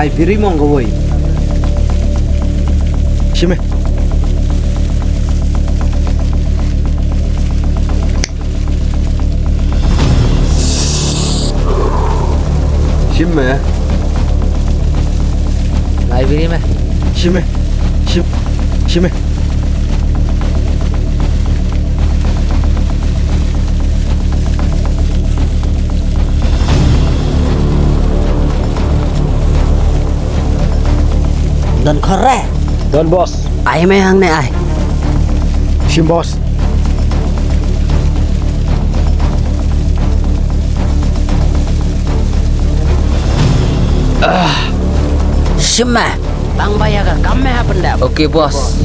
Lai piri mong kawai. Shime. Shime. Lai piri mah. Shime. Shime. Don kore. Don bos. Ai meh hang ne ai. Shim bos. Shima. Bang bayar ke kami apa ndak? Okey bos.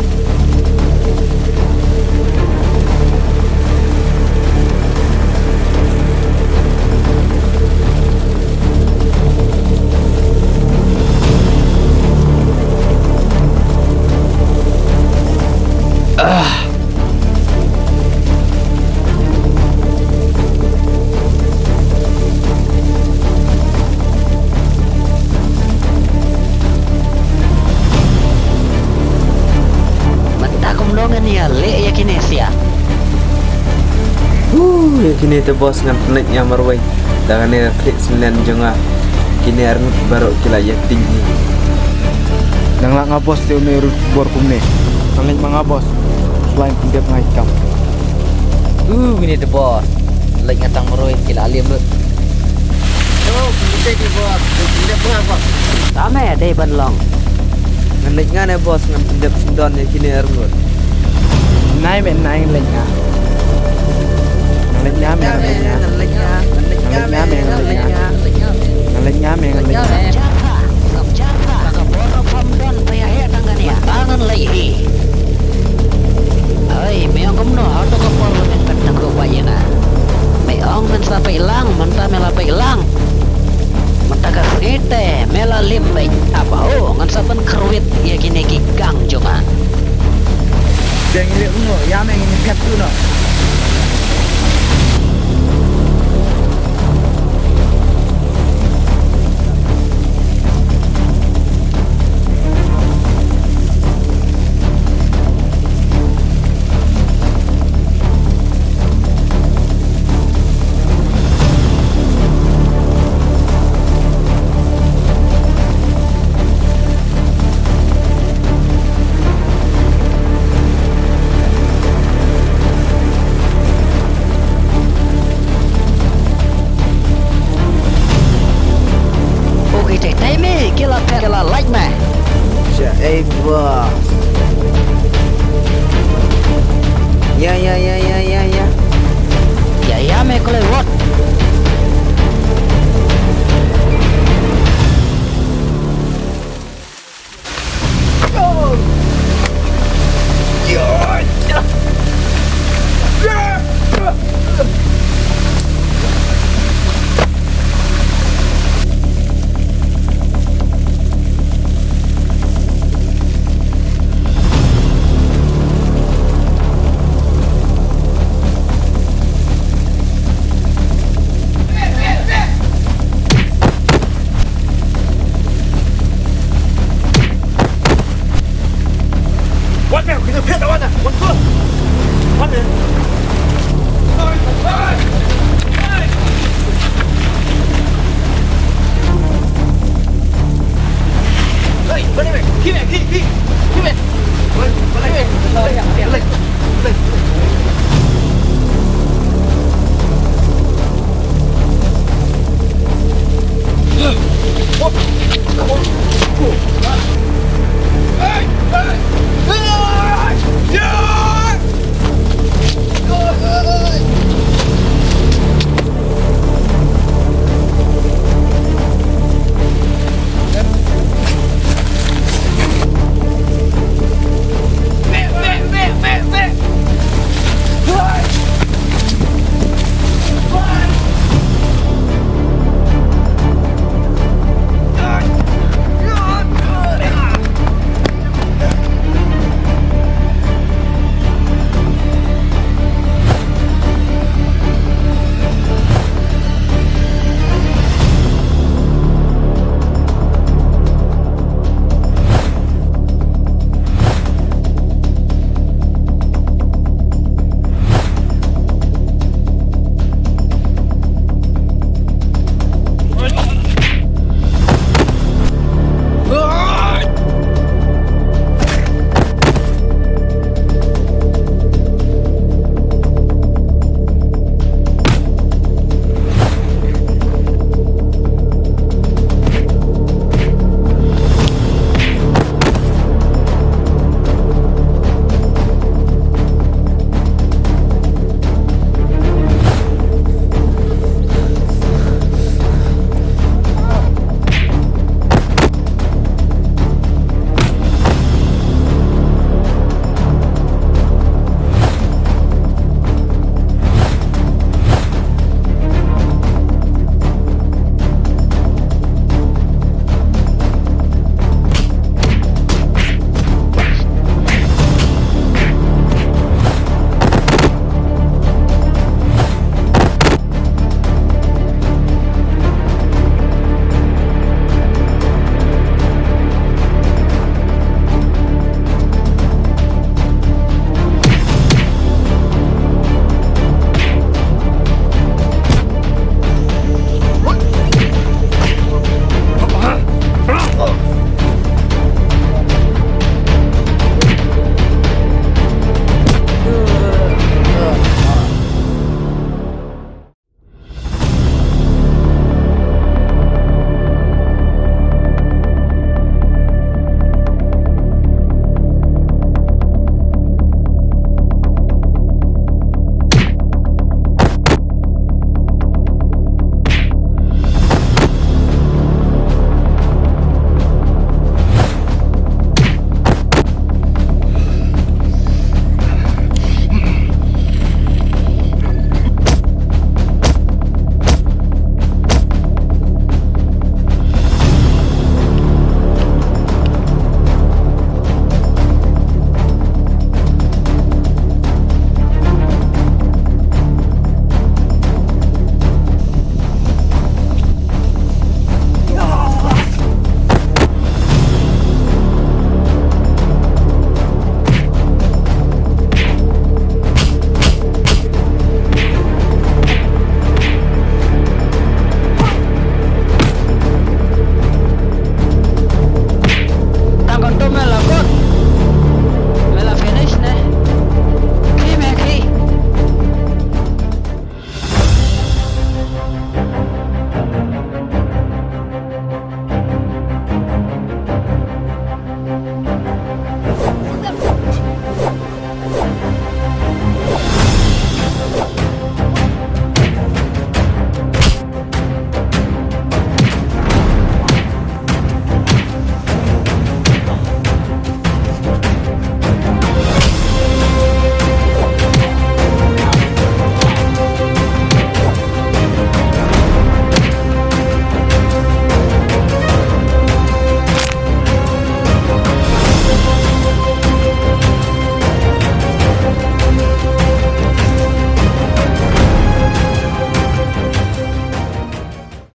Ya le ya kini sia. Ya kini tu bos ngan peneknya marwai. Dengan ni klik 9 jonga. Kini arnut baru kila ya tinggi. Nang lak ngabos ti uni bor kumne. Nang mga bos. Selain pindah ngaitam. Ini the boss. Lagi ngatang meroy kila alim lu. Oh, kita di bos. Pindah mengapa? Tame deh banlong. Ngan lek ngane bos ngan pindah sindon ya kini arnut. Nai men nai lek nga. Lek nga men lek nga. Lek nga. Lek nga men lek nga. Kagaboro pamdon payah tangan ya. Tangan lagi. Ay, mayong kumno auto ka poro ng kanta ko bayan na. Mayong man sa pailang, manta mela pailang. Mataga sete, mela limbay. Apa o, ngan sa ban kruwit ya kini gigang jonga. Deng ile uno, ya men ini piat tu no.